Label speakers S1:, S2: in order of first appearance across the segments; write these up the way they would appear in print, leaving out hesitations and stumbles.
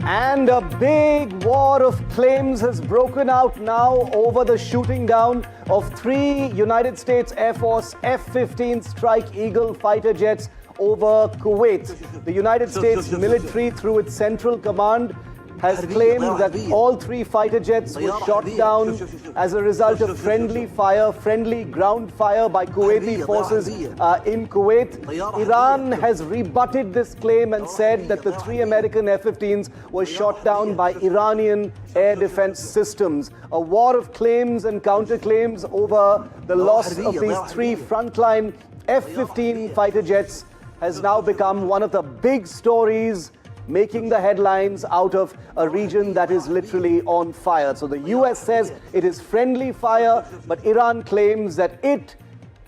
S1: And a big war of claims has broken out now over the shooting down of 3 United States Air Force F-15 Strike Eagle fighter jets over Kuwait. The United States military, through its Central Command, has claimed that all 3 fighter jets were shot down as a result of friendly ground fire by Kuwaiti forces in Kuwait. Iran has rebutted this claim and said that the 3 American F-15s were shot down by Iranian air defense systems. A war of claims and counterclaims over the loss of these 3 frontline F-15 fighter jets has now become one of the big stories making the headlines out of a region that is literally on fire. So the US says it is friendly fire, but Iran claims that it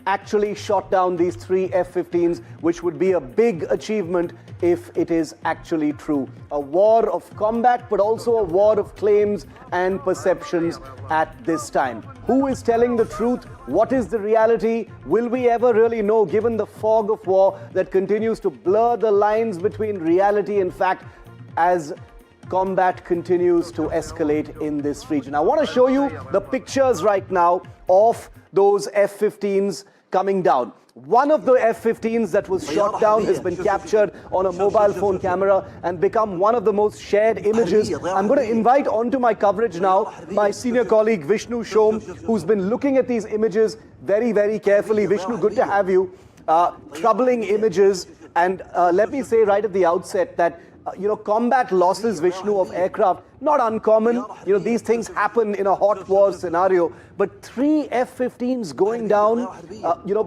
S1: actually shot down these 3 F-15s, which would be a big achievement if it is actually true. A war of combat, but also a war of claims and perceptions at this time. Who is telling the truth? What is the reality? Will we ever really know, given the fog of war that continues to blur the lines between reality and fact as combat continues to escalate in this region? I want to show you the pictures right now of those F-15s coming down. One of the F-15s that was shot down has been captured on a mobile phone camera and become one of the most shared images. I'm going to invite onto my coverage now my senior colleague Vishnu Shom, who's been looking at these images very, very carefully. Vishnu, good to have you. Troubling images, and let me say right at the outset that combat losses, Vishnu, of aircraft, not uncommon. These things happen in a hot war scenario. But 3 F-15s going down,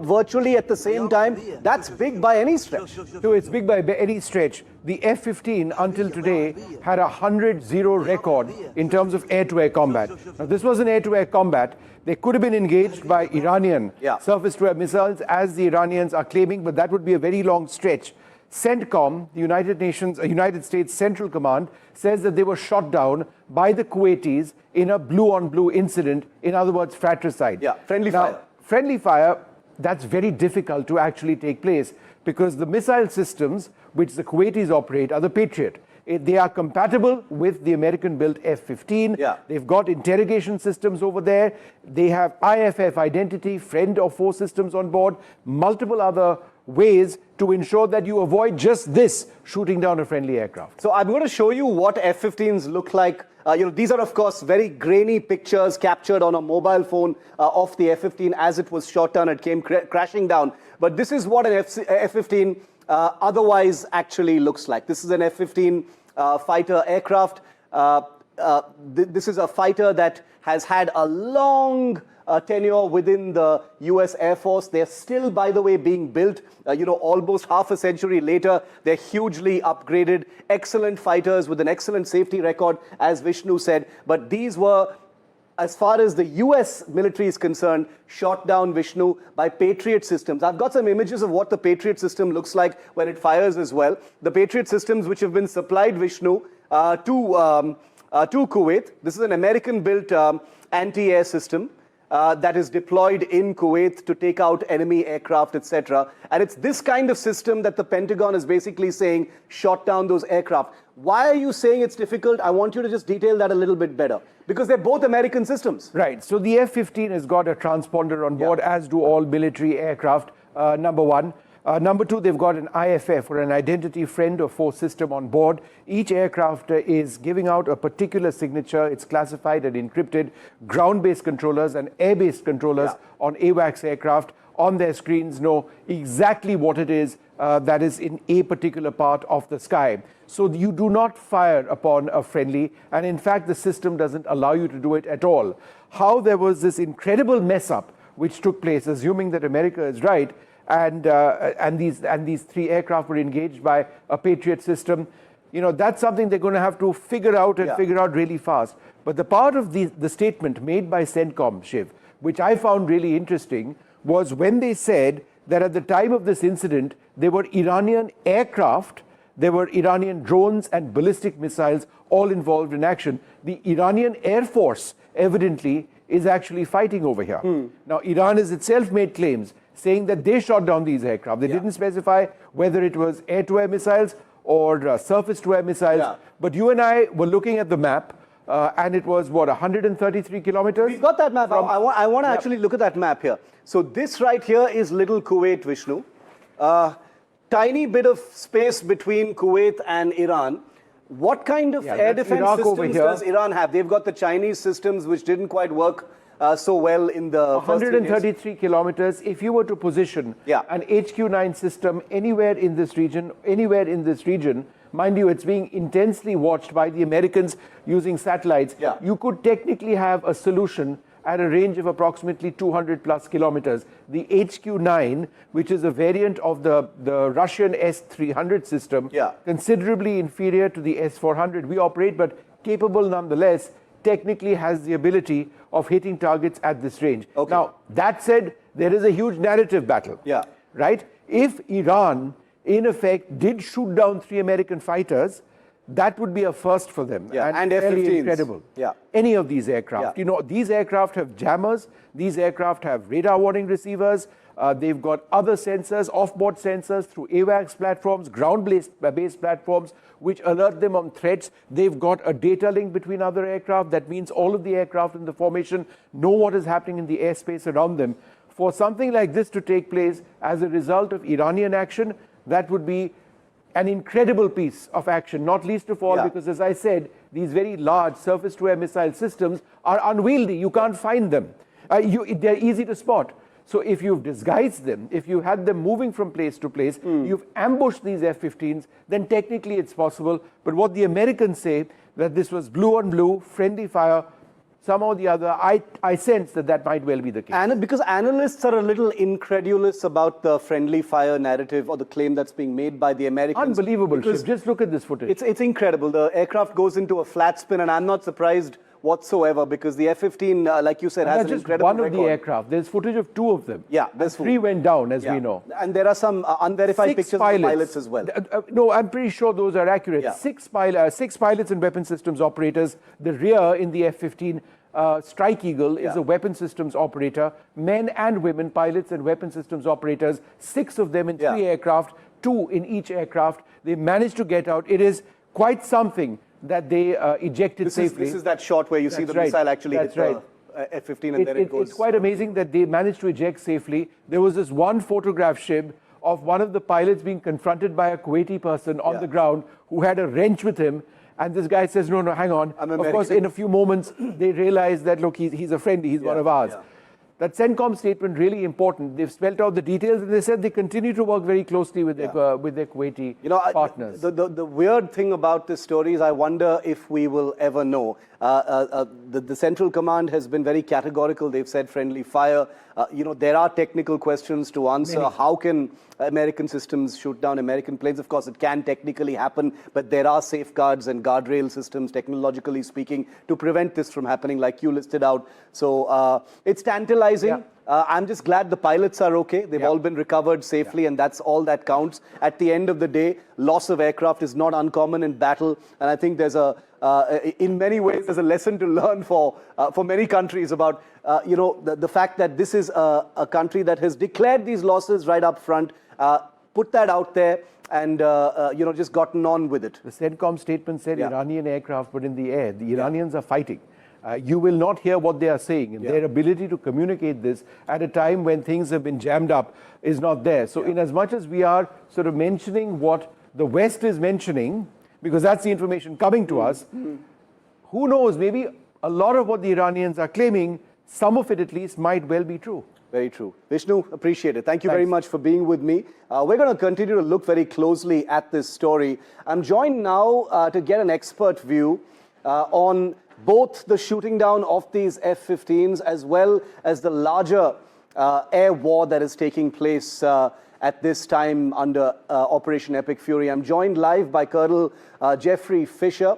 S1: virtually at the same time, that's big by any stretch.
S2: So it's big by any stretch. The F-15 until today had a 100-0 record in terms of air-to-air combat. Now, this was an air-to-air combat. They could have been engaged by Iranian surface-to-air missiles, as the Iranians are claiming, but that would be a very long stretch. CENTCOM, the United States Central Command, says that they were shot down by the Kuwaitis in a blue-on-blue incident. In other words, fratricide.
S1: Yeah, friendly fire.
S2: Friendly fire, that's very difficult to actually take place because the missile systems which the Kuwaitis operate are the Patriot. They are compatible with the American-built F-15.
S1: Yeah.
S2: They've got interrogation systems over there. They have IFF identity, friend or foe systems on board, multiple other ways to ensure that you avoid just this, shooting down a friendly aircraft.
S1: So I'm going to show you what F-15s look like. These are, of course, very grainy pictures captured on a mobile phone of the F-15 as it was shot down. It came crashing down. But this is what an F-15 otherwise actually looks like. This is an F-15 fighter aircraft. This is a fighter that has had a long tenure within the US Air Force. They're still, by the way, being built, almost half a century later. They're hugely upgraded, excellent fighters with an excellent safety record, as Vishnu said. But these were, as far as the US military is concerned, shot down, Vishnu, by Patriot systems. I've got some images of what the Patriot system looks like when it fires as well. The Patriot systems which have been supplied, Vishnu, to Kuwait. This is an American-built anti-air system that is deployed in Kuwait to take out enemy aircraft, etc. And it's this kind of system that the Pentagon is basically saying shot down those aircraft. Why are you saying it's difficult? I want you to just detail that a little bit better. Because they're both American systems.
S2: Right. So the F-15 has got a transponder on board, as do all military aircraft, number one. Number two, they've got an IFF, or an identity friend or foe system on board. Each aircraft is giving out a particular signature. It's classified and encrypted. Ground-based controllers and air-based controllers on AWACS aircraft on their screens know exactly what it is that is in a particular part of the sky. So you do not fire upon a friendly, and in fact, the system doesn't allow you to do it at all. How there was this incredible mess-up which took place, assuming that America is right, and these 3 aircraft were engaged by a Patriot system, that's something they're going to have to figure out and figure out really fast. But the part of the statement made by CENTCOM, Shiv, which I found really interesting, was when they said that at the time of this incident, there were Iranian aircraft, there were Iranian drones and ballistic missiles all involved in action. The Iranian Air Force, evidently, is actually fighting over here. Now, Iran has itself made claims saying that they shot down these aircraft. They didn't specify whether it was air-to-air missiles or surface-to-air missiles.
S1: Yeah.
S2: But you and I were looking at the map, and it was, what, 133 kilometers?
S1: We've got that map. I want to actually look at that map here. So this right here is little Kuwait, Vishnu. Tiny bit of space between Kuwait and Iran. What kind of air defense systems does Iran have? They've got the Chinese systems which didn't quite work so well in the
S2: 133 kilometers. If you were to position an HQ-9 system anywhere in this region, mind you, it's being intensely watched by the Americans using satellites. You could technically have a solution at a range of approximately 200 plus kilometers. The HQ-9, which is a variant of the Russian S-300 system, considerably inferior to the S-400 we operate, but capable nonetheless, technically has the ability of hitting targets at this range. Now, that said, there is a huge narrative battle, right? If Iran, in effect, did shoot down 3 American fighters, that would be a first for them.
S1: And F-15s.
S2: Incredible. Any of these aircraft. You know, these aircraft have jammers. These aircraft have radar warning receivers. They've got other sensors, off-board sensors through AWACS platforms, ground-based platforms, which alert them on threats. They've got a data link between other aircraft. That means all of the aircraft in the formation know what is happening in the airspace around them. For something like this to take place as a result of Iranian action, that would be an incredible piece of action, not least of all because, as I said, these very large surface-to-air missile systems are unwieldy. You can't find them. They're easy to spot. So if you've disguised them, if you had them moving from place to place, you've ambushed these F-15s, then technically it's possible. But what the Americans say, that this was blue on blue, friendly fire, somehow or the other, I sense that might well be the case.
S1: And because analysts are a little incredulous about the friendly fire narrative or the claim that's being made by the Americans.
S2: Unbelievable, Shiv. Just look at this footage.
S1: It's incredible. The aircraft goes into a flat spin, and I'm not surprised whatsoever because the F-15, like you said, has an incredible record.
S2: One of the aircraft. There's footage of 2 of them.
S1: There's
S2: 3 went down, as we know.
S1: And there are some unverified pictures of the pilots as well.
S2: No, I'm pretty sure those are accurate. 6 pilots and weapon systems operators. The rear in the F-15 Strike Eagle is a weapon systems operator. Men and women, pilots and weapon systems operators. 6 of them in 3 aircraft, 2 in each aircraft. They managed to get out. It is quite something that they ejected safely.
S1: This is that shot where you see the missile actually hit the F-15 and then it goes.
S2: It's quite amazing that they managed to eject safely. There was this one photograph, Shib, of one of the pilots being confronted by a Kuwaiti person on the ground who had a wrench with him. And this guy says, no, hang on. Of course, in a few moments, they realize that, look, he's a friend, he's one of ours. That CENTCOM statement really important. They've spelled out the details, and they said they continue to work very closely with their Kuwaiti partners.
S1: The weird thing about this story is I wonder if we will ever know. The Central Command has been very categorical. They've said friendly fire. There are technical questions to answer. How can American systems shoot down American planes? Of course, it can technically happen, but there are safeguards and guardrail systems, technologically speaking, to prevent this from happening, like you listed out. So it's tantalizing. I'm just glad the pilots are okay. They've all been recovered safely, and that's all that counts. At the end of the day, loss of aircraft is not uncommon in battle, and I think there's in many ways, there's a lesson to learn for many countries about, the fact that this is a country that has declared these losses right up front, put that out there, and just gotten on with it.
S2: The CENTCOM statement said Iranian aircraft were in the air. The Iranians are fighting. You will not hear what they are saying. And their ability to communicate this at a time when things have been jammed up is not there. So in as much as we are sort of mentioning what the West is mentioning, because that's the information coming to us, who knows, maybe a lot of what the Iranians are claiming, some of it at least, might well be true.
S1: Very true. Vishnu, appreciate it. Thank you very much for being with me. We're going to continue to look very closely at this story. I'm joined now to get an expert view on both the shooting down of these F-15s as well as the larger air war that is taking place at this time under Operation Epic Fury. I'm joined live by Colonel Jeffrey Fisher.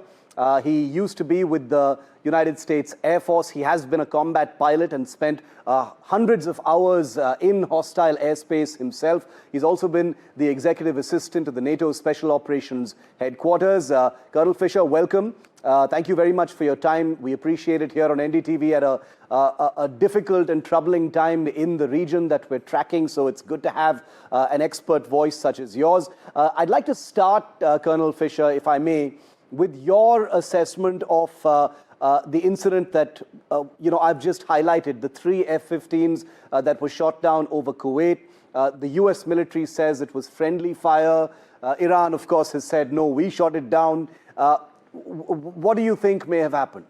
S1: He used to be with the United States Air Force. He has been a combat pilot and spent hundreds of hours in hostile airspace himself. He's also been the executive assistant to the NATO Special Operations Headquarters. Colonel Fisher, welcome. Thank you very much for your time. We appreciate it here on NDTV at a difficult and troubling time in the region that we're tracking, so it's good to have an expert voice such as yours. I'd like to start, Colonel Fisher, if I may, with your assessment of the incident that I've just highlighted, the 3 F-15s that were shot down over Kuwait. The US military says it was friendly fire. Iran, of course, has said, no, we shot it down. What do you think may have happened?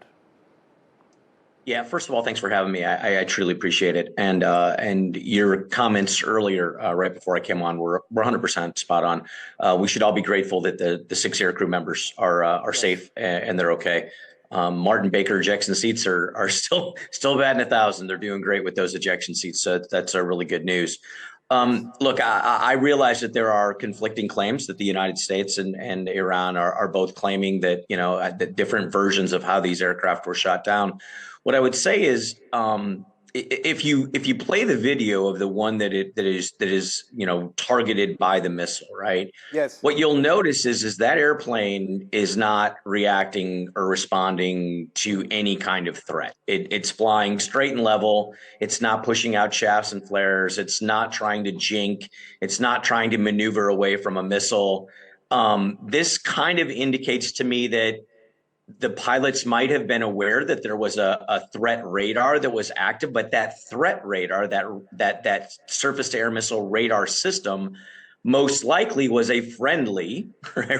S3: Yeah, first of all, thanks for having me. I truly appreciate it. And your comments earlier, right before I came on, were 100% spot on. We should all be grateful that the 6 air crew members are safe and they're okay. Martin Baker ejection seats are still batting 1,000. They're doing great with those ejection seats, so that's really good news. Look, I realize that there are conflicting claims that the United States and Iran are both claiming that, the different versions of how these aircraft were shot down. What I would say is, if you play the video of the one that is targeted by the missile, right?
S1: Yes.
S3: What you'll notice is that airplane is not reacting or responding to any kind of threat. It's flying straight and level. It's not pushing out shafts and flares. It's not trying to jink. It's not trying to maneuver away from a missile. This kind of indicates to me that the pilots might have been aware that there was a threat radar that was active, but that threat radar, that surface-to-air missile radar system, most likely was a friendly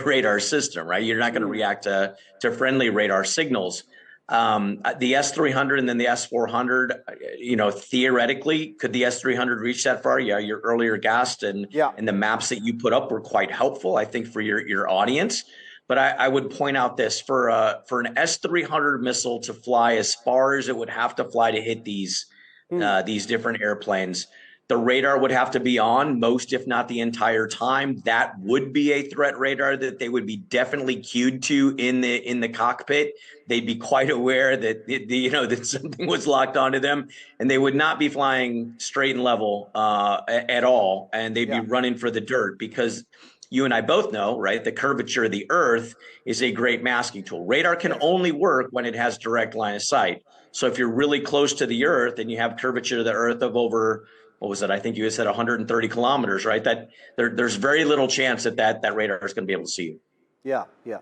S3: radar system, right? You're not going to react to friendly radar signals. The S-300 and then the S-400, theoretically, could the S-300 reach that far? Yeah, your earlier guest and the maps that you put up were quite helpful, I think, for your audience. But I would point out this, for an S-300 missile to fly as far as it would have to fly to hit these different airplanes, the radar would have to be on most, if not the entire time. That would be a threat radar that they would be definitely cued to in the cockpit. They'd be quite aware that that something was locked onto them, and they would not be flying straight and level at all, and they'd be running for the dirt, because you and I both know, right, the curvature of the Earth is a great masking tool. Radar can only work when it has direct line of sight. So if you're really close to the Earth and you have curvature of the Earth of over, what was it? I think you said 130 kilometers, right? That there's very little chance that radar is going to be able to see you.
S1: Yeah.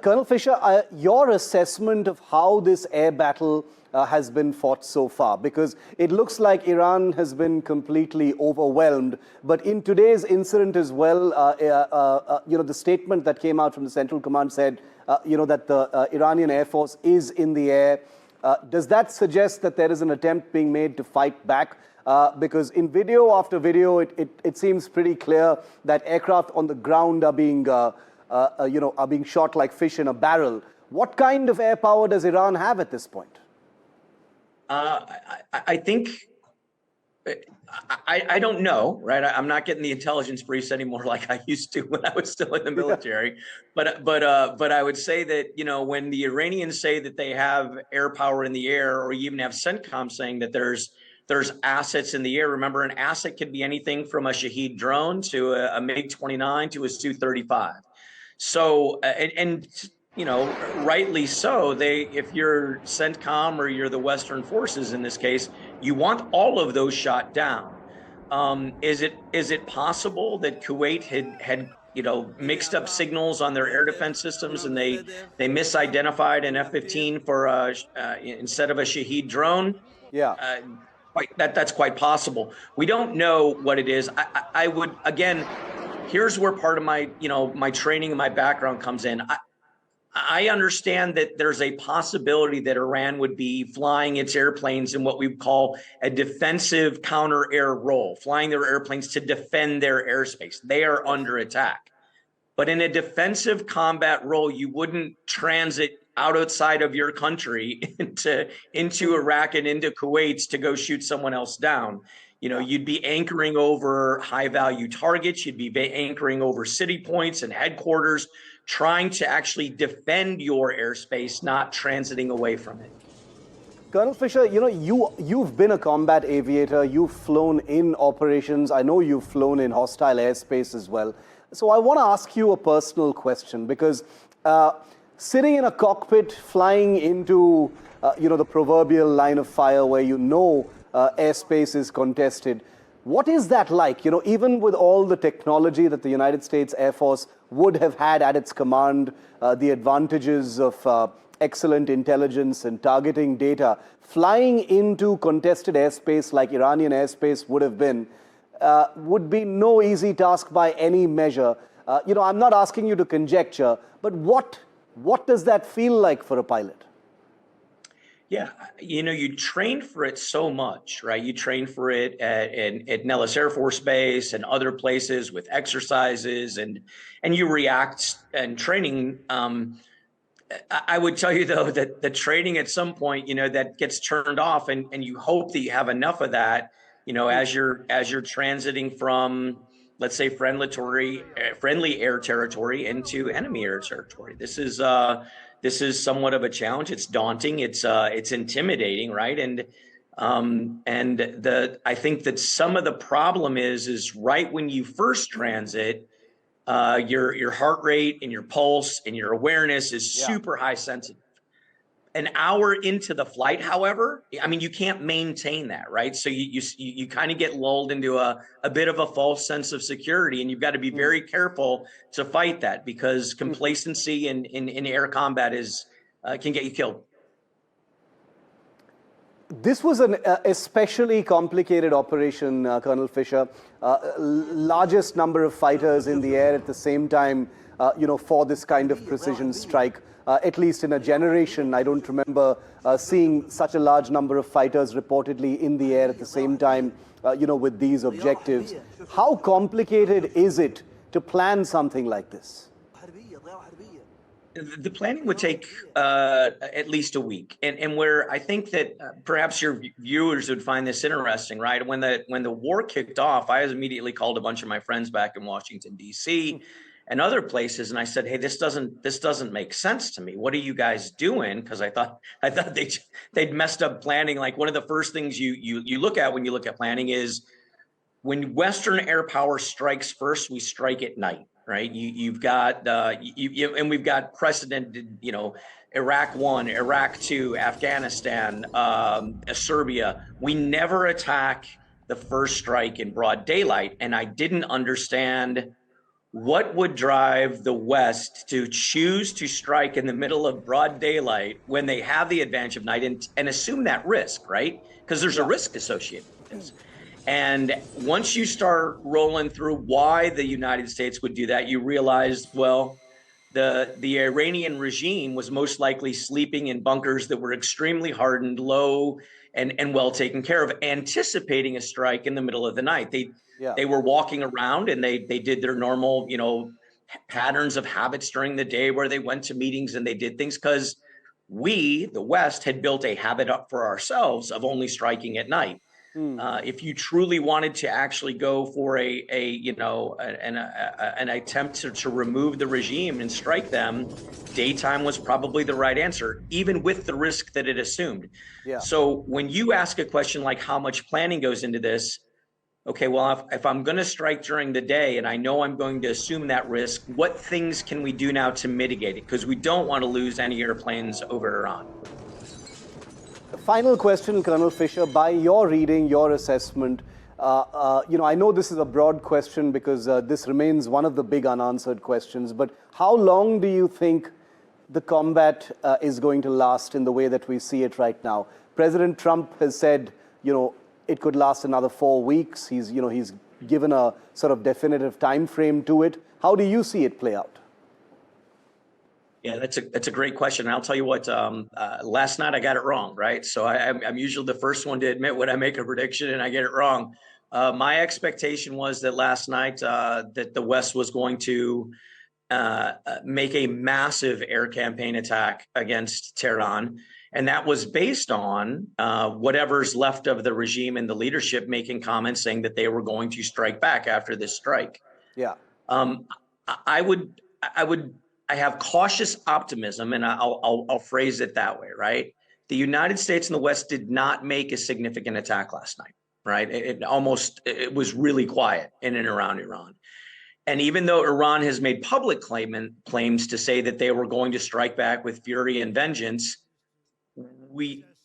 S1: Colonel Fisher, your assessment of how this air battle has been fought so far, because it looks like Iran has been completely overwhelmed. But in today's incident as well, the statement that came out from the Central Command said, that the Iranian Air Force is in the air. Does that suggest that there is an attempt being made to fight back? Because in video after video, it seems pretty clear that aircraft on the ground are being shot like fish in a barrel. What kind of air power does Iran have at this point?
S3: I think, I don't know, right? I'm not getting the intelligence briefs anymore like I used to when I was still in the military. But I would say that, when the Iranians say that they have air power in the air, or you even have CENTCOM saying that there's assets in the air. Remember, an asset could be anything from a Shahed drone to a MiG-29 to a Su-35. So, rightly so, if you're CENTCOM or you're the Western forces in this case, you want all of those shot down. Is it possible that Kuwait had mixed up signals on their air defense systems and they misidentified an F-15 for instead of a Shahed drone?
S1: Yeah.
S3: That's quite possible. We don't know what it is. I would, again, here's where part of my my training and my background comes in. I understand that there's a possibility that Iran would be flying its airplanes in what we call a defensive counter-air role, flying their airplanes to defend their airspace. They are under attack. But in a defensive combat role, you wouldn't transit outside of your country into Iraq and into Kuwait to go shoot someone else down. You'd be anchoring over high value targets. You'd be anchoring over city points and headquarters, trying to actually defend your airspace, not transiting away from it.
S1: Colonel Fisher, you've been a combat aviator. You've flown in operations. I know you've flown in hostile airspace as well. So I want to ask you a personal question, because sitting in a cockpit, flying into, the proverbial line of fire where airspace is contested, what is that like? Even with all the technology that the United States Air Force would have had at its command, the advantages of excellent intelligence and targeting data, flying into contested airspace like Iranian airspace would be no easy task by any measure. I'm not asking you to conjecture, but what does that feel like for a pilot?
S3: Yeah, you train for it so much, right? You train for it at Nellis Air Force Base and other places with exercises, and you react and training. I would tell you, though, that the training at some point, that gets turned off, and you hope that you have enough of that, as you're transiting from, let's say, friendly air territory into enemy air territory. This is somewhat of a challenge. It's daunting. It's intimidating, right? And I think that some of the problem is right when you first transit, your heart rate and your pulse and your awareness is super high sensitive. An hour into the flight, however, you can't maintain that, right? So you kind of get lulled into a bit of a false sense of security, and you've got to be very careful to fight that, because complacency in air combat can get you killed.
S1: This was an especially complicated operation, Colonel Fisher. Largest number of fighters in the air at the same time, for this kind of precision strike. At least in a generation, I don't remember seeing such a large number of fighters reportedly in the air at the same time, with these objectives. How complicated is it to plan something like this?
S3: The planning would take at least a week, and where I think that perhaps your viewers would find this interesting, right? When the war kicked off, I immediately called a bunch of my friends back in Washington, D.C. and other places, and I said, "Hey, this doesn't make sense to me. What are you guys doing?" Because I thought they'd messed up planning. Like, one of the first things you look at when you look at planning is, when Western air power strikes first, we strike at night. Right, you've got and we've got precedented, Iraq 1, Iraq 2, Afghanistan, Serbia. We never attack the first strike in broad daylight, and I didn't understand what would drive the West to choose to strike in the middle of broad daylight when they have the advantage of night, and assume that risk, right? Because there's a risk associated with this. And once you start rolling through why the United States would do that, you realize, well, the Iranian regime was most likely sleeping in bunkers that were extremely hardened, low, and well taken care of, anticipating a strike in the middle of the night. They were walking around, and they did their normal, patterns of habits during the day, where they went to meetings and they did things, because we, the West, had built a habit up for ourselves of only striking at night. If you truly wanted to actually go for an attempt to remove the regime and strike them, daytime was probably the right answer, even with the risk that it assumed. So when you ask a question like how much planning goes into this, okay, well, if I'm going to strike during the day and I know I'm going to assume that risk, what things can we do now to mitigate it? Because we don't want to lose any airplanes over Iran.
S1: Final question, Colonel Fisher, by your reading, your assessment, I know this is a broad question, because this remains one of the big unanswered questions, but how long do you think the combat is going to last in the way that we see it right now? President Trump has said, it could last another 4 weeks. He's given a sort of definitive time frame to it. How do you see it play out?
S3: Yeah, that's a great question. I'll tell you what, last night I got it wrong, right? So I'm usually the first one to admit when I make a prediction and I get it wrong. My expectation was that last night that the West was going to make a massive air campaign attack against Tehran. And that was based on whatever's left of the regime and the leadership making comments saying that they were going to strike back after this strike.
S1: Yeah.
S3: I have cautious optimism, and I'll phrase it that way, right? The United States and the West did not make a significant attack last night, right? It was really quiet in and around Iran. And even though Iran has made public claims to say that they were going to strike back with fury and vengeance,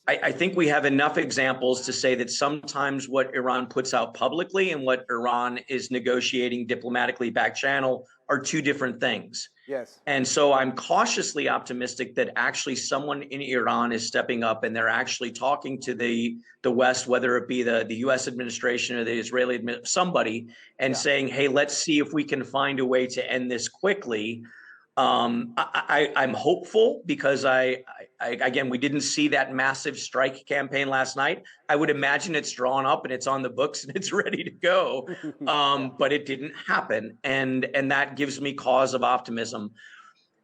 S3: I think we have enough examples to say that sometimes what Iran puts out publicly and what Iran is negotiating diplomatically back channel are two different things.
S1: Yes.
S3: And so I'm cautiously optimistic that actually someone in Iran is stepping up and they're actually talking to the West, whether it be the US administration or the Israeli somebody, and saying, hey, let's see if we can find a way to end this quickly. I'm hopeful because again, we didn't see that massive strike campaign last night. I would imagine it's drawn up and it's on the books and it's ready to go. But it didn't happen. And that gives me cause of optimism.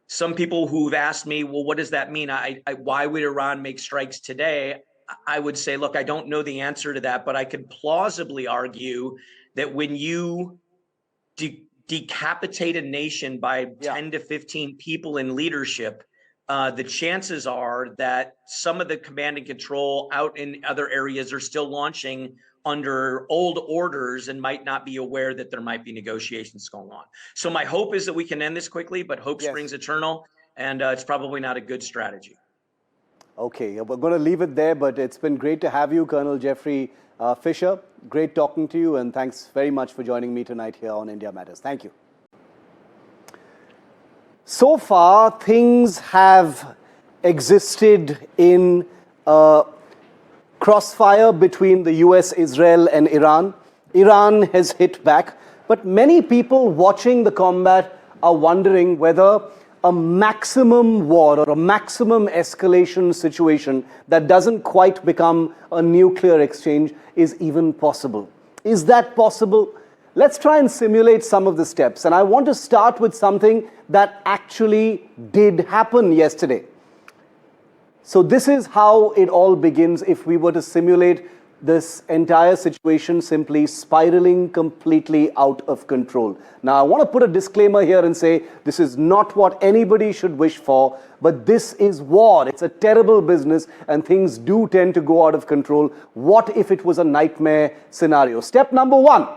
S3: Some people who've asked me, well, what does that mean? Why would Iran make strikes today? I would say, look, I don't know the answer to that, but I could plausibly argue that when you decapitate a nation by 10 to 15 people in leadership, the chances are that some of the command and control out in other areas are still launching under old orders and might not be aware that there might be negotiations going on. So my hope is that we can end this quickly, but hope springs eternal, and it's probably not a good strategy.
S1: Okay, we're going to leave it there, but it's been great to have you, Colonel Jeffrey Fisher. Great talking to you, and thanks very much for joining me tonight here on India Matters. Thank you. So far, things have existed in crossfire between the US, Israel, and Iran. Iran has hit back, but many people watching the combat are wondering whether a maximum war or a maximum escalation situation that doesn't quite become a nuclear exchange is even possible. Is that possible? Let's try and simulate some of the steps. And I want to start with something that actually did happen yesterday. So this is how it all begins if we were to simulate this entire situation simply spiraling completely out of control. Now, I want to put a disclaimer here and say this is not what anybody should wish for, but this is war. It's a terrible business and things do tend to go out of control. What if it was a nightmare scenario? Step number one,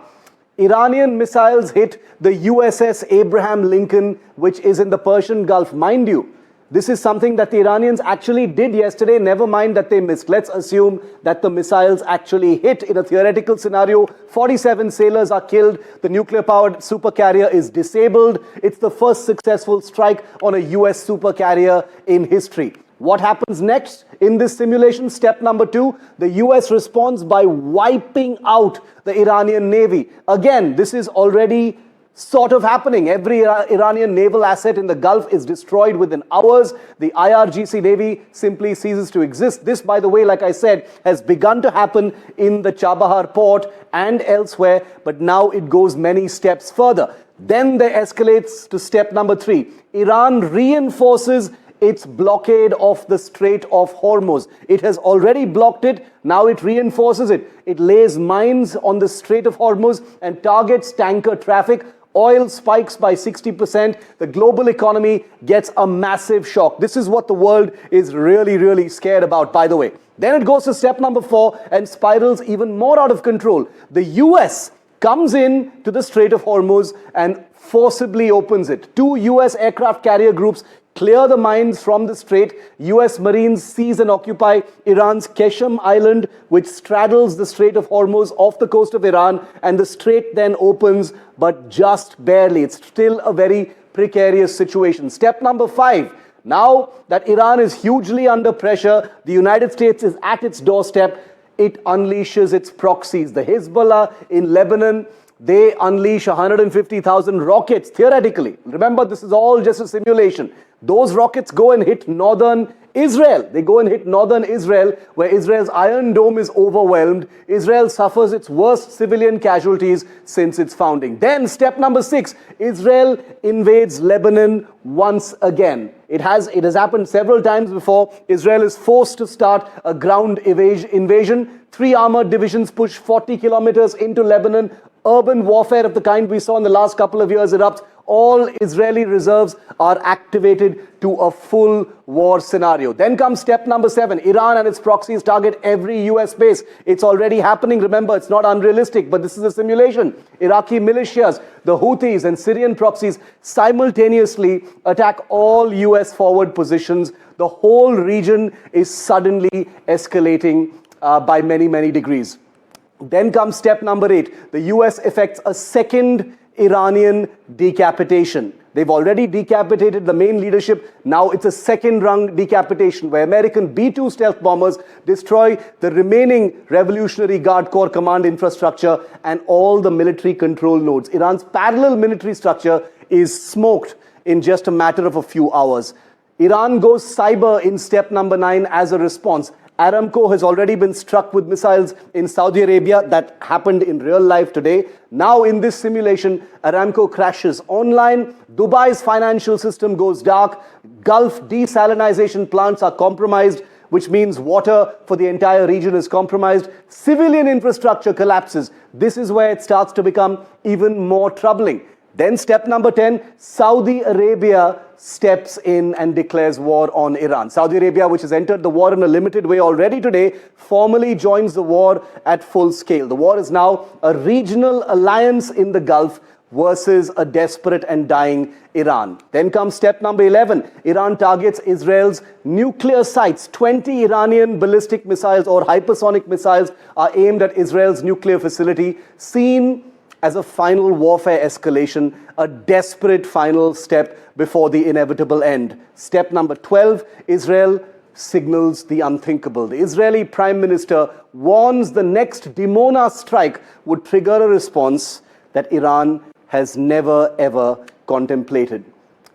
S1: Iranian missiles hit the USS Abraham Lincoln, which is in the Persian Gulf. Mind you, this is something that the Iranians actually did yesterday, never mind that they missed. Let's assume that the missiles actually hit in a theoretical scenario. 47 sailors are killed. The nuclear-powered supercarrier is disabled. It's the first successful strike on a US supercarrier in history. What happens next in this simulation? Step number two, the US responds by wiping out the Iranian Navy. Again, this is already sort of happening. Every Iranian naval asset in the Gulf is destroyed within hours. The IRGC Navy simply ceases to exist. This, by the way, like I said, has begun to happen in the Chabahar port and elsewhere, but now it goes many steps further. Then there escalates to step number three. Iran reinforces its blockade of the Strait of Hormuz. It has already blocked it, now it reinforces it. It lays mines on the Strait of Hormuz and targets tanker traffic. Oil spikes by 60%. The global economy gets a massive shock. This is what the world is really, really scared about, by the way. Then it goes to step number four and spirals even more out of control. The US comes in to the Strait of Hormuz and forcibly opens it. 2 US aircraft carrier groups clear the mines from the strait. US Marines seize and occupy Iran's Keshem Island, which straddles the Strait of Hormuz off the coast of Iran, and the strait then opens, but just barely. It's still a very precarious situation. Step number five. Now that Iran is hugely under pressure, the United States is at its doorstep, it unleashes its proxies. The Hezbollah in Lebanon, they unleash 150,000 rockets, theoretically. Remember, this is all just a simulation. Those rockets go and hit northern Israel, they go and hit northern Israel, where Israel's Iron Dome is overwhelmed. Israel suffers its worst civilian casualties since its founding. Then, step number 6, Israel invades Lebanon once again. It has happened several times before. Israel is forced to start a ground invasion. 3 armored divisions push 40 kilometers into Lebanon. Urban warfare of the kind we saw in the last couple of years erupts. All Israeli reserves are activated to a full war scenario. Then comes step number 7. Iran and its proxies target every US base. It's already happening. Remember, it's not unrealistic, but this is a simulation. Iraqi militias, the Houthis and Syrian proxies simultaneously attack all US forward positions. The whole region is suddenly escalating by many, many degrees. Then comes step number 8. The US effects a second Iranian decapitation. They've already decapitated the main leadership. Now it's a second rung decapitation where American B-2 stealth bombers destroy the remaining Revolutionary Guard Corps command infrastructure and all the military control nodes. Iran's parallel military structure is smoked in just a matter of a few hours. Iran goes cyber in step number 9 as a response. Aramco has already been struck with missiles in Saudi Arabia. That happened in real life today. Now in this simulation, Aramco crashes online. Dubai's financial system goes dark. Gulf desalinization plants are compromised, which means water for the entire region is compromised. Civilian infrastructure collapses. This is where it starts to become even more troubling. Then step number 10, Saudi Arabia steps in and declares war on Iran. Saudi Arabia, which has entered the war in a limited way already today, formally joins the war at full scale. The war is now a regional alliance in the Gulf versus a desperate and dying Iran. Then comes step number 11. Iran targets Israel's nuclear sites. 20 Iranian ballistic missiles or hypersonic missiles are aimed at Israel's nuclear facility, seen as a final warfare escalation, a desperate final step before the inevitable end. Step number 12, Israel signals the unthinkable. The Israeli Prime Minister warns the next Dimona strike would trigger a response that Iran has never ever contemplated.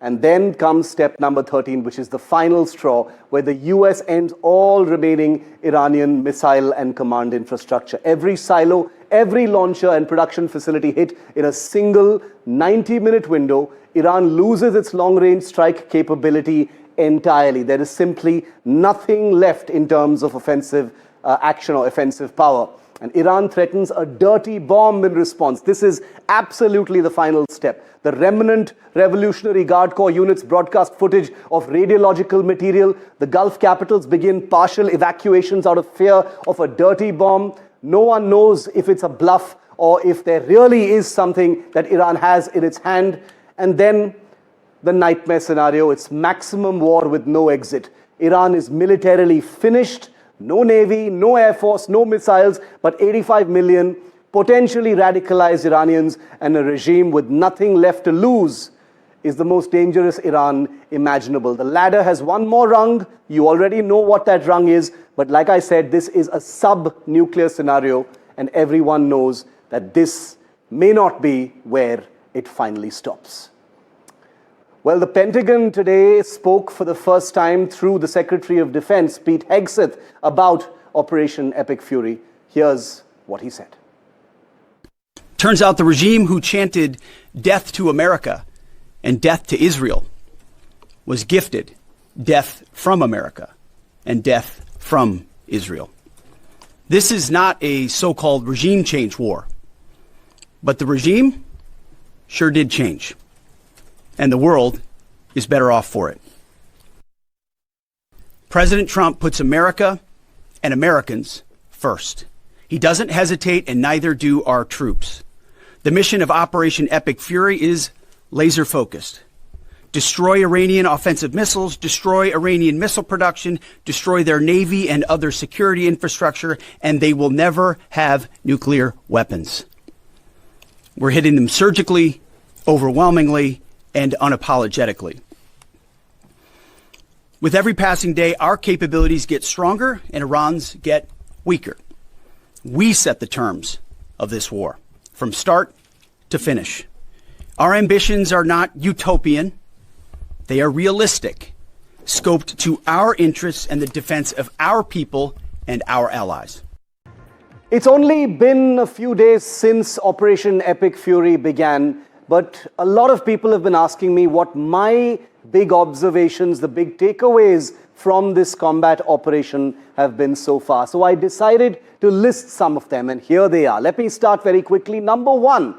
S1: And then comes step number 13, which is the final straw, where the US ends all remaining Iranian missile and command infrastructure. Every silo, every launcher and production facility hit in a single 90-minute window. Iran loses its long-range strike capability entirely. There is simply nothing left in terms of offensive action or offensive power. And Iran threatens a dirty bomb in response. This is absolutely the final step. The remnant Revolutionary Guard Corps units broadcast footage of radiological material. The Gulf capitals begin partial evacuations out of fear of a dirty bomb. No one knows if it's a bluff or if there really is something that Iran has in its hand. And then the nightmare scenario, it's maximum war with no exit. Iran is militarily finished. No navy, no air force, no missiles, but 85 million potentially radicalized Iranians and a regime with nothing left to lose is the most dangerous Iran imaginable. The ladder has one more rung. You already know what that rung is. But like I said, this is a sub-nuclear scenario, and everyone knows that this may not be where it finally stops. Well, the Pentagon today spoke for the first time through the Secretary of Defense, Pete Hegseth, about Operation Epic Fury. Here's what he said.
S4: Turns out the regime who chanted death to America and death to Israel was gifted death from America and death from Israel. This is not a so-called regime change war, but the regime sure did change. And the world is better off for it. President Trump puts America and Americans first. He doesn't hesitate, and neither do our troops. The mission of Operation Epic Fury is laser focused. Destroy Iranian offensive missiles, destroy Iranian missile production, destroy their navy and other security infrastructure, and they will never have nuclear weapons. We're hitting them surgically, overwhelmingly, and unapologetically. With every passing day, our capabilities get stronger and Iran's get weaker. We set the terms of this war, from start to finish. Our ambitions are not utopian. They are realistic. scoped to our interests and the defense of our people and our allies.
S1: It's only been a few days since Operation Epic Fury began, but a lot of people have been asking me what my big observations, the big takeaways from this combat operation have been so far. So I decided to list some of them, and here they are. Let me start very quickly. Number one,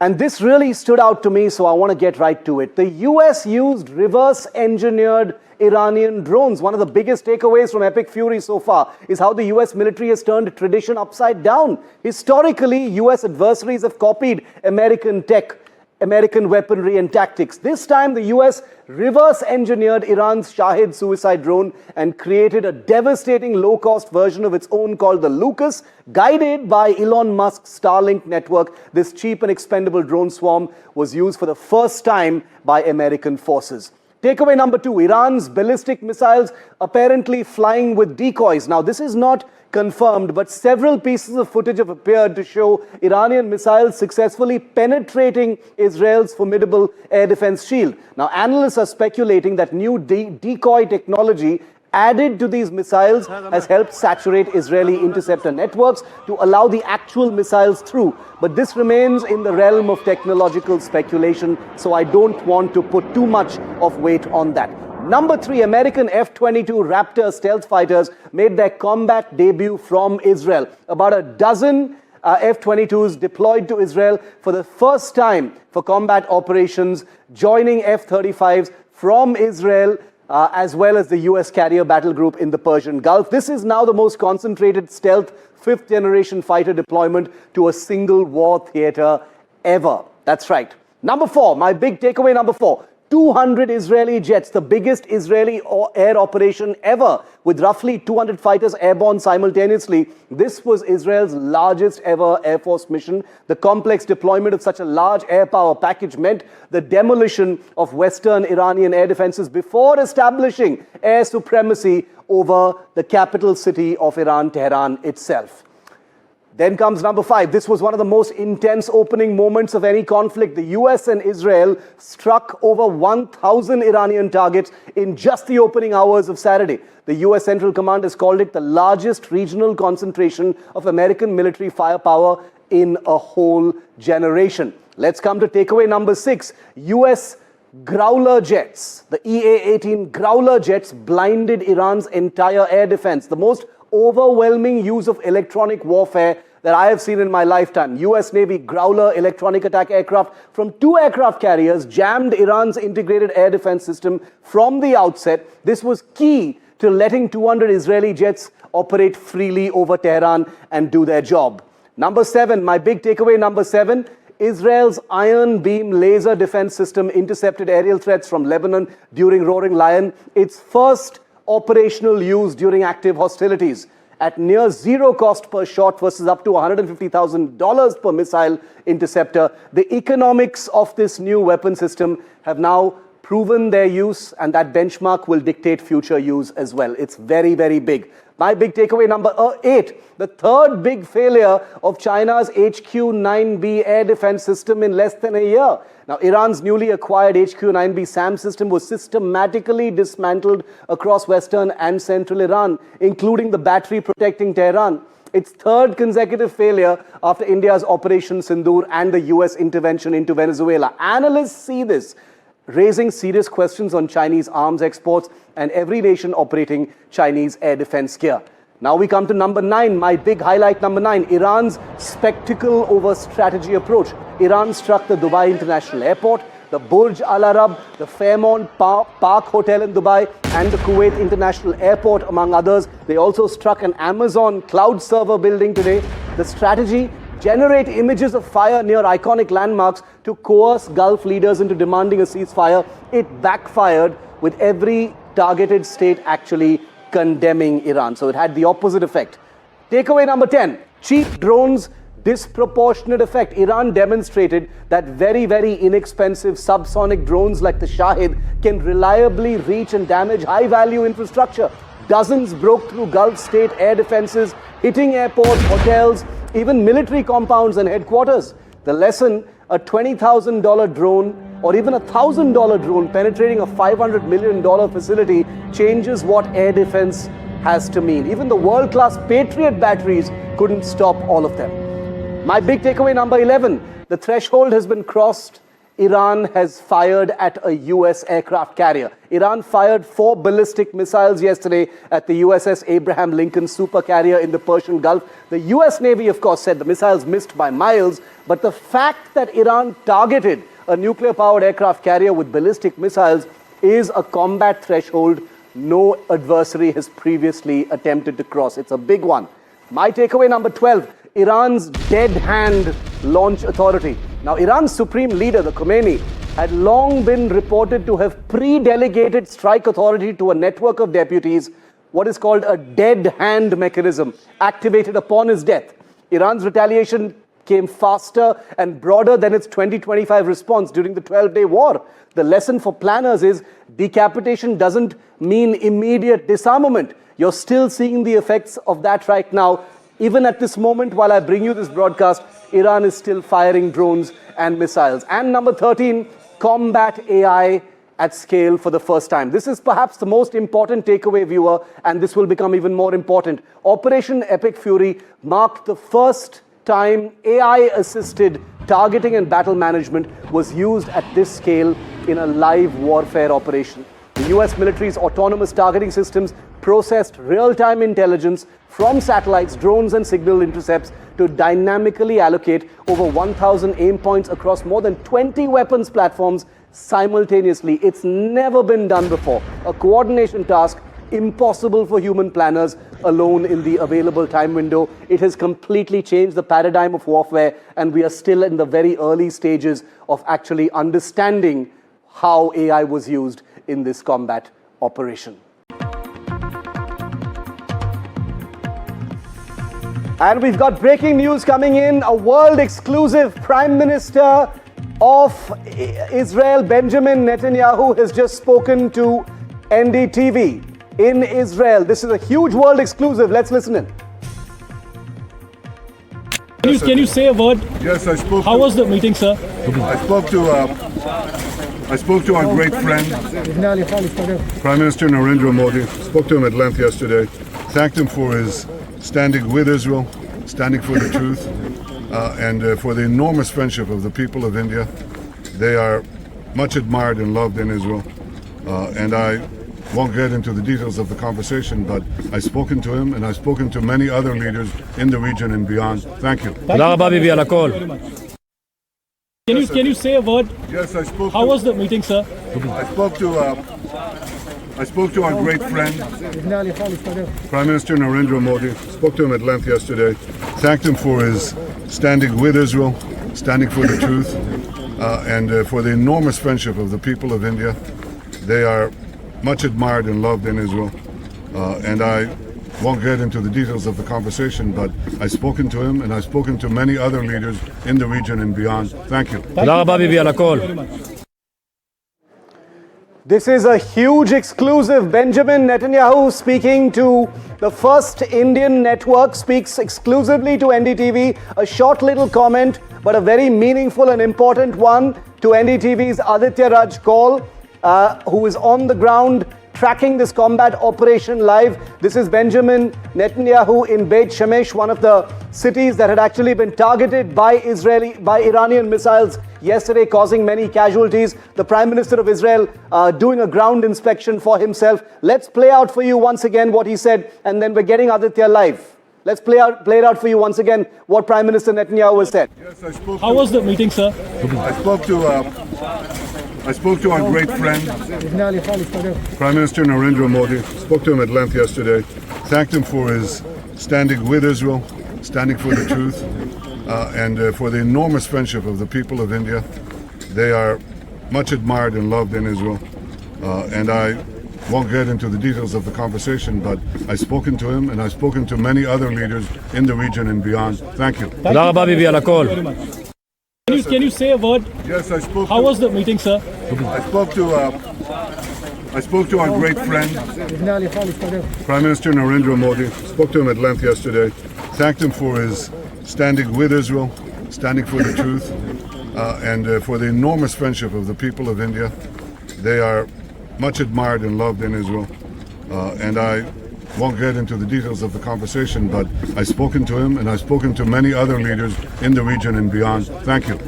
S1: and this really stood out to me, so I want to get right to it. The US used reverse-engineered Iranian drones. One of the biggest takeaways from Epic Fury so far is how the US military has turned tradition upside down. Historically, US adversaries have copied American tech, American weaponry and tactics. This time, the US reverse-engineered Iran's Shahid suicide drone and created a devastating low-cost version of its own called the Lucas. Guided by Elon Musk's Starlink network, this cheap and expendable drone swarm was used for the first time by American forces. Takeaway number two, Iran's ballistic missiles apparently flying with decoys. Now, this is not confirmed, but several pieces of footage have appeared to show Iranian missiles successfully penetrating Israel's formidable air defense shield. Now, analysts are speculating that new decoy technology added to these missiles has helped saturate Israeli interceptor networks to allow the actual missiles through. But this remains in the realm of technological speculation, so I don't want to put too much of weight on that. Number three, American F-22 Raptor stealth fighters made their combat debut from Israel. About a dozen F-22s deployed to Israel for the first time for combat operations, joining F-35s from Israel, as well as the US carrier battle group in the Persian Gulf. This is now the most concentrated stealth fifth-generation fighter deployment to a single war theater ever. That's right. Number four, my big takeaway number four. 200 Israeli jets, the biggest Israeli air operation ever, with roughly 200 fighters airborne simultaneously. This was Israel's largest ever Air Force mission. The complex deployment of such a large air power package meant the demolition of Western Iranian air defenses before establishing air supremacy over the capital city of Iran, Tehran itself. Then comes number five. This was one of the most intense opening moments of any conflict. The US and Israel struck over 1,000 Iranian targets in just the opening hours of Saturday. The US Central Command has called it the largest regional concentration of American military firepower in a whole generation. Let's come to takeaway number six. US Growler jets, the EA-18 Growler jets blinded Iran's entire air defense. The most overwhelming use of electronic warfare that I have seen in my lifetime. US Navy Growler electronic attack aircraft from two aircraft carriers jammed Iran's integrated air defense system from the outset. This was key to letting 200 Israeli jets operate freely over Tehran and do their job. Number seven, my big takeaway number seven, Israel's Iron Beam laser defense system intercepted aerial threats from Lebanon during Roaring Lion, its first operational use during active hostilities. At near zero cost per shot versus up to $150,000 per missile interceptor, the economics of this new weapon system have now proven their use, and that benchmark will dictate future use as well. It's very, very big. My big takeaway number eight, the third big failure of China's HQ-9B air defense system in less than a year. Now, Iran's newly acquired HQ-9B SAM system was systematically dismantled across western and central Iran, including the battery protecting Tehran. Its third consecutive failure after India's Operation Sindoor and the US intervention into Venezuela. Analysts see this raising serious questions on Chinese arms exports and every nation operating Chinese air defense gear. Now we come to number nine, my big highlight number nine, Iran's spectacle over strategy approach. Iran struck the Dubai International Airport, the Burj Al Arab, the Fairmont Park Hotel in Dubai, and the Kuwait International Airport, among others. They also struck an Amazon cloud server building today. The strategy: generate images of fire near iconic landmarks to coerce Gulf leaders into demanding a ceasefire. It backfired, with every targeted state actually condemning Iran. So it had the opposite effect. Takeaway number 10, cheap drones, disproportionate effect. Iran demonstrated that very, very inexpensive subsonic drones like the Shahid can reliably reach and damage high-value infrastructure. Dozens broke through Gulf state air defenses, hitting airports, hotels, even military compounds and headquarters. The lesson: a $20,000 drone or even $1,000 drone penetrating a $500 million facility changes what air defense has to mean. Even the world-class Patriot batteries couldn't stop all of them. My big takeaway number 11, the threshold has been crossed. Iran has fired at a US aircraft carrier. Iran fired 4 ballistic missiles yesterday at the USS Abraham Lincoln supercarrier in the Persian Gulf. The US Navy, of course, said the missiles missed by miles, but the fact that Iran targeted a nuclear-powered aircraft carrier with ballistic missiles is a combat threshold no adversary has previously attempted to cross. It's a big one. My takeaway number 12, Iran's dead hand launch authority. Now, Iran's supreme leader, the Khomeini, had long been reported to have pre-delegated strike authority to a network of deputies, what is called a dead hand mechanism, activated upon his death. Iran's retaliation came faster and broader than its 2025 response during the 12-day war. The lesson for planners is decapitation doesn't mean immediate disarmament. You're still seeing the effects of that right now. Even at this moment, while I bring you this broadcast, Iran is still firing drones and missiles. And number 13, combat AI at scale for the first time. This is perhaps the most important takeaway, viewer, and this will become even more important. Operation Epic Fury marked the first time AI-assisted targeting and battle management was used at this scale in a live warfare operation. The US military's autonomous targeting systems processed real-time intelligence from satellites, drones, and signal intercepts to dynamically allocate over 1,000 aim points across more than 20 weapons platforms simultaneously. It's never been done before. A coordination task impossible for human planners alone in the available time window. It has completely changed the paradigm of warfare, and we are still in the very early stages of actually understanding how AI was used in this combat operation. And we've got breaking news coming in. A world exclusive. Prime Minister of Israel, Benjamin Netanyahu, has just spoken to NDTV in Israel. This is a huge world exclusive. Let's listen in.
S5: Can you say a word?
S6: Yes, I spoke.
S5: How was the meeting, sir?
S6: I spoke to our great friend, Prime Minister Narendra Modi. Spoke to him at length yesterday. Thanked him for his standing with Israel, standing for the truth, and for the enormous friendship of the people of India. They are much admired and loved in Israel. And I won't get into the details of the conversation, but I've spoken to him and I've spoken to many other leaders in the region and beyond. Thank you.
S5: Can you say a word?
S6: Yes, I spoke.
S5: How was the meeting, sir?
S6: I spoke to our great friend, Prime Minister Narendra Modi. Spoke to him at length yesterday. Thanked him for his standing with Israel, standing for the truth, and for the enormous friendship of the people of India. They are much admired and loved in Israel. And I won't get into the details of the conversation, but I've spoken to him and I've spoken to many other leaders in the region and beyond. Thank you.
S1: This is a huge exclusive. Benjamin Netanyahu speaking to the first Indian network, speaks exclusively to NDTV. A short little comment, but a very meaningful and important one to NDTV's Aditya Raj Kaul, who is on the ground tracking this combat operation live. This is Benjamin Netanyahu in Beit Shemesh, one of the cities that had actually been targeted by Iranian missiles yesterday, causing many casualties. The Prime Minister of Israel doing a ground inspection for himself. Let's play out for you once again what he said, and then we're getting Aditya live. Let's play it out for you once again what Prime Minister Netanyahu has said.
S6: Yes, I spoke.
S5: How was the meeting, sir?
S6: I spoke to our great friend, Prime Minister Narendra Modi. Spoke to him at length yesterday. Thanked him for his standing with Israel, standing for the truth, and for the enormous friendship of the people of India. They are much admired and loved in Israel. And I won't get into the details of the conversation, but I've spoken to him and I've spoken to many other leaders in the region and beyond. Thank you.
S5: Can you say a word?
S6: Yes, I spoke.
S5: How was the meeting, sir?
S6: I spoke to our great friend, Prime Minister Narendra Modi. Spoke to him at length yesterday. Thanked him for his standing with Israel, standing for the truth, and for the enormous friendship of the people of India. They are much admired and loved in Israel. And I won't get into the details of the conversation, but I've spoken to him and I've spoken to many other leaders in the region and beyond. Thank you.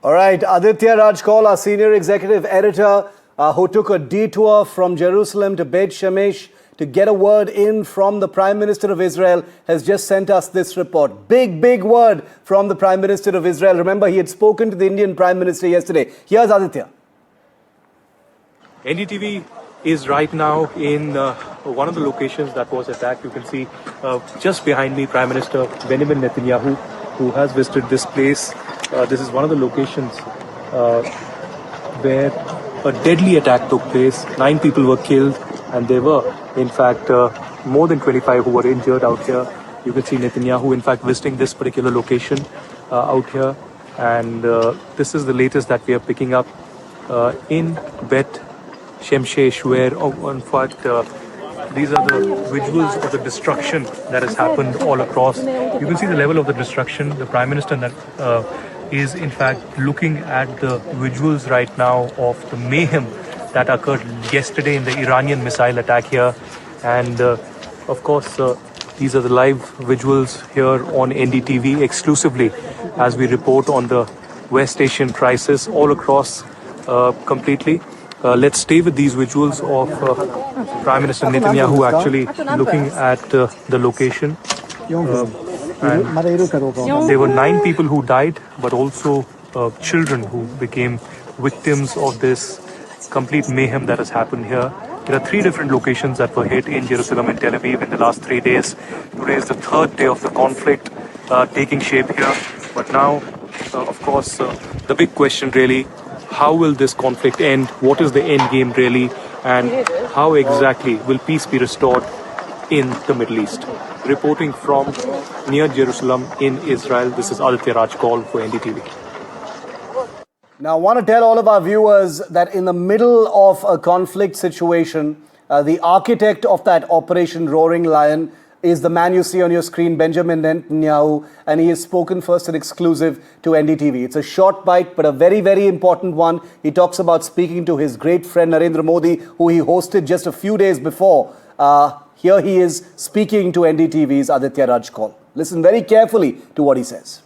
S1: All right, Aditya Raj Kaul, our senior executive editor, who took a detour from Jerusalem to Beit Shemesh to get a word in from the Prime Minister of Israel, has just sent us this report. Big word from the Prime Minister of Israel. Remember, he had spoken to the Indian Prime Minister yesterday. Here's Aditya.
S7: NDTV is right now in one of the locations that was attacked. You can see just behind me Prime Minister Benjamin Netanyahu, who has visited this place. This is one of the locations where a deadly attack took place. 9 people were killed, and there were, in fact, more than 25 who were injured out here. You can see Netanyahu, in fact, visiting this particular location out here. And this is the latest that we are picking up in Beit Shemesh, where, in fact, these are the visuals of the destruction that has happened all across. You can see the level of the destruction. The Prime Minister is, in fact, looking at the visuals right now of the mayhem that occurred yesterday in the Iranian missile attack here. And, of course, these are the live visuals here on NDTV exclusively as we report on the West Asian crisis all across completely. Let's stay with these visuals of Prime Minister Netanyahu actually looking at the location. And there were 9 people who died, but also children who became victims of this complete mayhem that has happened here. There are 3 different locations that were hit in Jerusalem and Tel Aviv in the last 3 days. Today is the 3rd day of the conflict taking shape here. But now, of course, the big question really, how will this conflict end? What is the end game really? And how exactly will peace be restored in the Middle East? Reporting from near Jerusalem in Israel, this is Aditya Raj Kaul for NDTV.
S1: Now, I want to tell all of our viewers that in the middle of a conflict situation, the architect of that Operation Roaring Lion is the man you see on your screen, Benjamin Netanyahu, and he has spoken first and exclusive to NDTV. It's a short bite, but a very important one. He talks about speaking to his great friend Narendra Modi, who he hosted just a few days before. Here he is speaking to NDTV's Aditya Raj Kaul. Listen very carefully to what he says.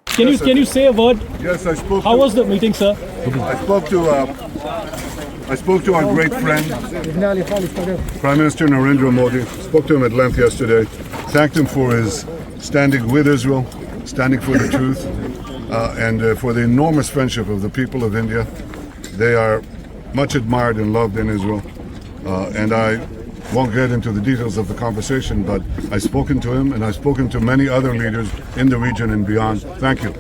S5: Can you say a word?
S6: Yes, I spoke.
S5: How was the meeting, sir?
S6: I spoke to our great friend, Prime Minister Narendra Modi. Spoke to him at length yesterday. Thanked him for his standing with Israel, standing for the truth, and for the enormous friendship of the people of India. They are much admired and loved in Israel. And I won't get into the details of the conversation, but I've spoken to him and I've spoken to many other leaders in the region and beyond. Thank you.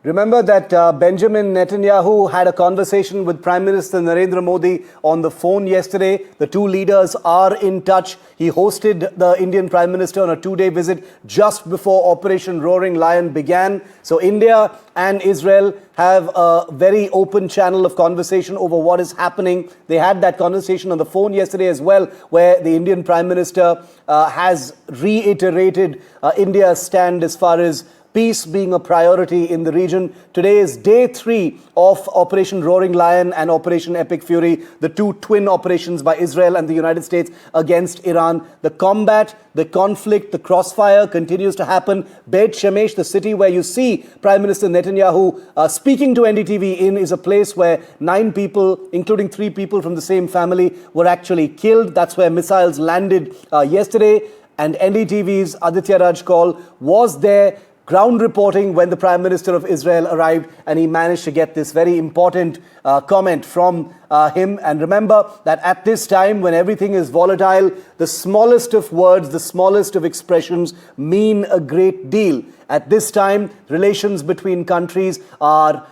S1: Remember that Benjamin Netanyahu had a conversation with Prime Minister Narendra Modi on the phone yesterday. The 2 leaders are in touch. He hosted the Indian Prime Minister on a 2-day visit just before Operation Roaring Lion began. So India and Israel have a very open channel of conversation over what is happening. They had that conversation on the phone yesterday as well, where the Indian Prime Minister has reiterated India's stand as far as peace being a priority in the region. Today is day 3 of Operation Roaring Lion and Operation Epic Fury, the 2 twin operations by Israel and the United States against Iran. The combat, the conflict, the crossfire continues to happen. Beit Shemesh, the city where you see Prime Minister Netanyahu speaking to NDTV in, is a place where 9 people, including 3 people from the same family, were actually killed. That's where missiles landed yesterday. And NDTV's Aditya Raj Kaul was there ground reporting when the Prime Minister of Israel arrived, and he managed to get this very important comment from him. And remember that at this time, when everything is volatile, the smallest of words, the smallest of expressions mean a great deal. At this time, relations between countries are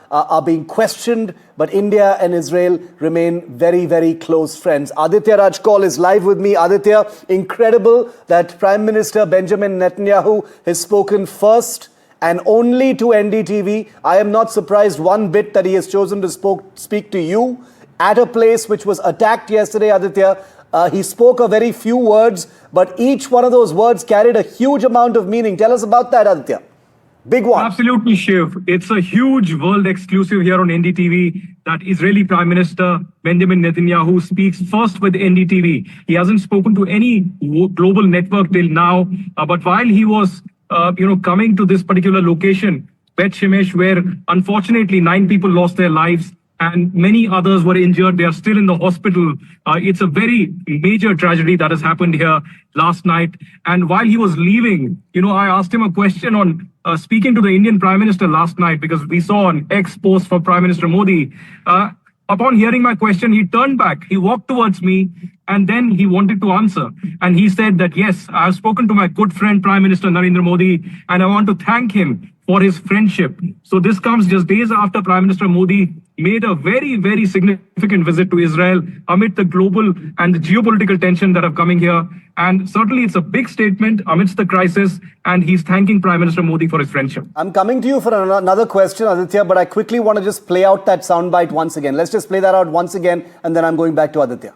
S1: being questioned, but India and Israel remain very close friends. Aditya Raj Kaul is live with me. Aditya, incredible that Prime Minister Benjamin Netanyahu has spoken first and only to NDTV. I am not surprised one bit that he has chosen to speak to you at a place which was attacked yesterday, Aditya. He spoke a very few words, but each one of those words carried a huge amount of meaning. Tell us about that, Aditya. Big one.
S8: Absolutely, Shiv. It's a huge world exclusive here on NDTV that Israeli Prime Minister Benjamin Netanyahu speaks first with NDTV. He hasn't spoken to any global network till now, but while he was, coming to this particular location, Bet Shemesh, where unfortunately 9 people lost their lives and many others were injured. They are still in the hospital. It's a very major tragedy that has happened here last night. And while he was leaving, I asked him a question on speaking to the Indian Prime Minister last night, because we saw an X post from Prime Minister Modi. Upon hearing my question, he turned back, he walked towards me, and then he wanted to answer. And he said that, yes, I have spoken to my good friend, Prime Minister Narendra Modi, and I want to thank him for his friendship. So this comes just days after Prime Minister Modi made a very, very significant visit to Israel amid the global and the geopolitical tension that are coming here. And certainly it's a big statement amidst the crisis, and he's thanking Prime Minister Modi for his friendship.
S1: I'm coming to you for another question, Aditya, but I quickly want to just play out that soundbite once again. Let's just play that out once again, and then I'm going back to Aditya.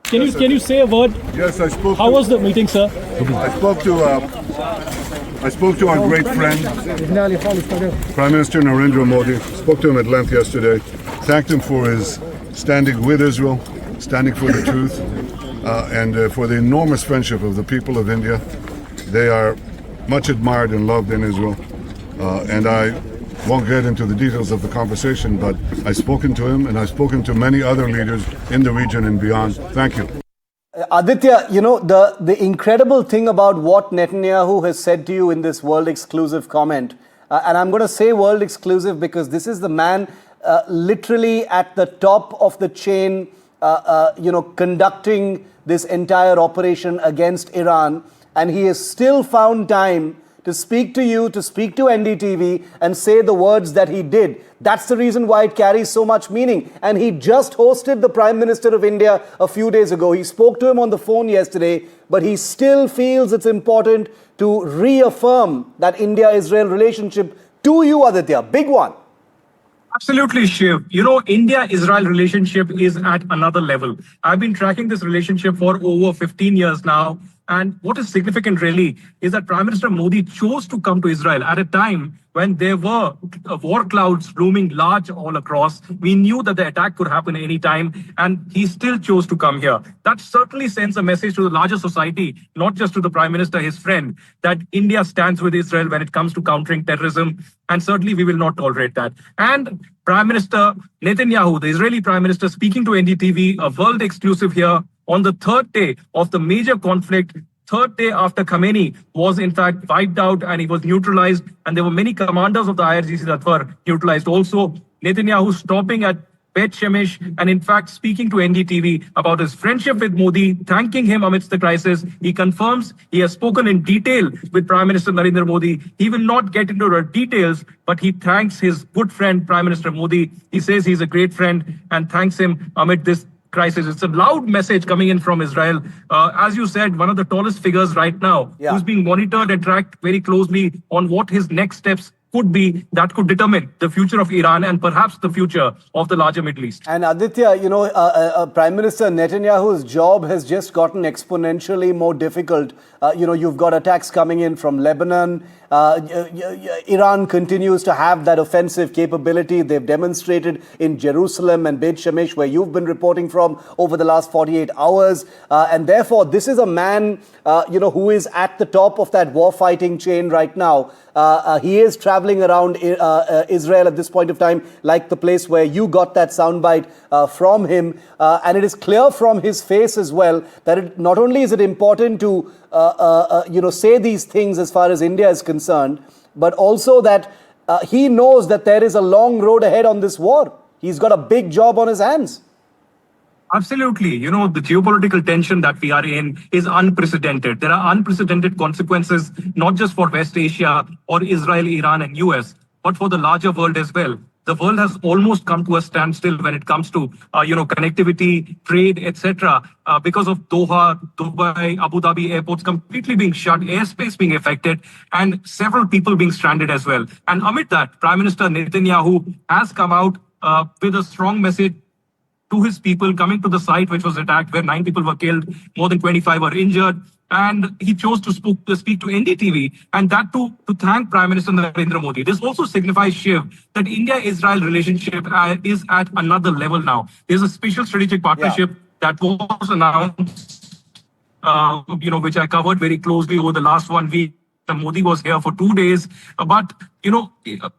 S5: Can you say a word?
S6: Yes, I spoke.
S5: How was the meeting, sir?
S6: I spoke to our great friend, Prime Minister Narendra Modi. Spoke to him at length yesterday. Thanked him for his standing with Israel, standing for the truth, and for the enormous friendship of the people of India. They are much admired and loved in Israel. And I won't get into the details of the conversation, but I've spoken to him and I've spoken to many other leaders in the region and beyond. Thank you.
S1: Aditya, the incredible thing about what Netanyahu has said to you in this world exclusive comment, and I'm going to say world exclusive because this is the man literally at the top of the chain, conducting this entire operation against Iran, and he has still found time to speak to you, to speak to NDTV and say the words that he did. That's the reason why it carries so much meaning. And he just hosted the Prime Minister of India a few days ago. He spoke to him on the phone yesterday, but he still feels it's important to reaffirm that India-Israel relationship to you, Aditya. Big one.
S8: Absolutely, Shiv. India-Israel relationship is at another level. I've been tracking this relationship for over 15 years now. And what is significant really is that Prime Minister Modi chose to come to Israel at a time when there were war clouds looming large all across. We knew that the attack could happen any time, and he still chose to come here. That certainly sends a message to the larger society, not just to the Prime Minister, his friend, that India stands with Israel when it comes to countering terrorism. And certainly we will not tolerate that. And Prime Minister Netanyahu, the Israeli Prime Minister, speaking to NDTV, a world exclusive here, on the third day of the major conflict, third day after Khamenei was in fact wiped out and he was neutralized, and there were many commanders of the IRGC that were neutralized also. Netanyahu stopping at Bet Shemesh and in fact speaking to NDTV about his friendship with Modi, thanking him amidst the crisis. He confirms he has spoken in detail with Prime Minister Narendra Modi. He will not get into the details, but he thanks his good friend Prime Minister Modi. He says he's a great friend and thanks him amid this crisis. It's a loud message coming in from Israel. As you said, one of the tallest figures right now, who's being monitored and tracked very closely on what his next steps could be, that could determine the future of Iran and perhaps the future of the larger Middle East.
S1: And Aditya, Prime Minister Netanyahu's job has just gotten exponentially more difficult. You've got attacks coming in from Lebanon. Iran continues to have that offensive capability. They've demonstrated in Jerusalem and Beit Shemesh, where you've been reporting from over the last 48 hours. And therefore, this is a man, who is at the top of that war-fighting chain right now. He is traveling around Israel at this point of time, like the place where you got that soundbite from him. And it is clear from his face as well that not only is it important to say these things as far as India is concerned, but also that he knows that there is a long road ahead on this war. He's got a big job on his hands.
S8: Absolutely. The geopolitical tension that we are in is unprecedented. There are unprecedented consequences, not just for West Asia or Israel, Iran and US, but for the larger world as well. The world has almost come to a standstill when it comes to, connectivity, trade, etc. Because of Doha, Dubai, Abu Dhabi airports completely being shut, airspace being affected, and several people being stranded as well. And amid that, Prime Minister Netanyahu has come out with a strong message to his people coming to the site which was attacked, where 9 people were killed, more than 25 were injured. And he chose to speak to NDTV, and that to thank Prime Minister Narendra Modi. This also signifies, Shiv, that India-Israel relationship is at another level now. There's a special strategic partnership that was announced, which I covered very closely over the last 1 week. Modi was here for 2 days. But,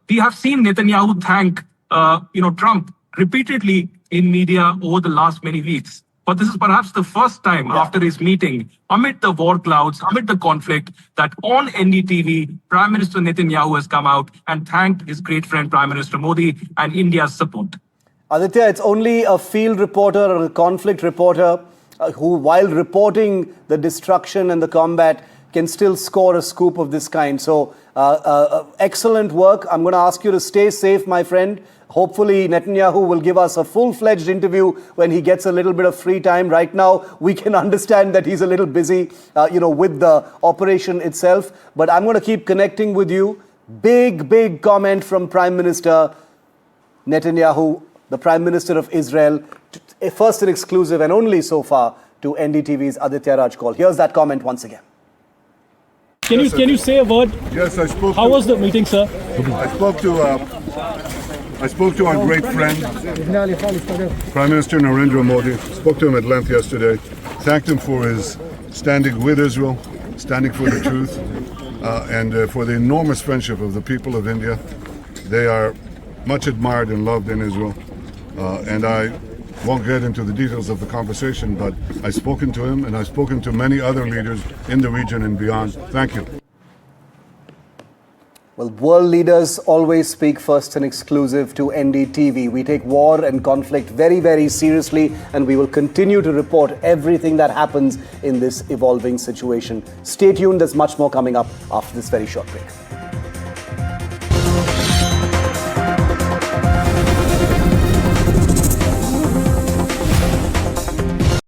S8: we have seen Netanyahu thank, Trump repeatedly in media over the last many weeks. But this is perhaps the first time after his meeting, amid the war clouds, amid the conflict, that on NDTV, Prime Minister Netanyahu has come out and thanked his great friend Prime Minister Modi and India's support.
S1: Aditya, it's only a field reporter or a conflict reporter who, while reporting the destruction and the combat, can still score a scoop of this kind. So, excellent work. I'm going to ask you to stay safe, my friend. Hopefully, Netanyahu will give us a full-fledged interview when he gets a little bit of free time. Right now, we can understand that he's a little busy, with the operation itself. But I'm going to keep connecting with you. Big comment from Prime Minister Netanyahu, the Prime Minister of Israel, first and exclusive and only so far to NDTV's Aditya Raj call. Here's that comment once again.
S5: Can you say a word?
S6: Yes, I spoke.
S5: How was the meeting, sir?
S6: I spoke to our great friend, Prime Minister Narendra Modi. Spoke to him at length yesterday. Thanked him for his standing with Israel, standing for the truth, and for the enormous friendship of the people of India. They are much admired and loved in Israel. And I won't get into the details of the conversation, but I've spoken to him and I've spoken to many other leaders in the region and beyond. Thank you.
S1: Well, world leaders always speak first and exclusive to NDTV. We take war and conflict very, very seriously, and we will continue to report everything that happens in this evolving situation. Stay tuned, there's much more coming up after this very short break.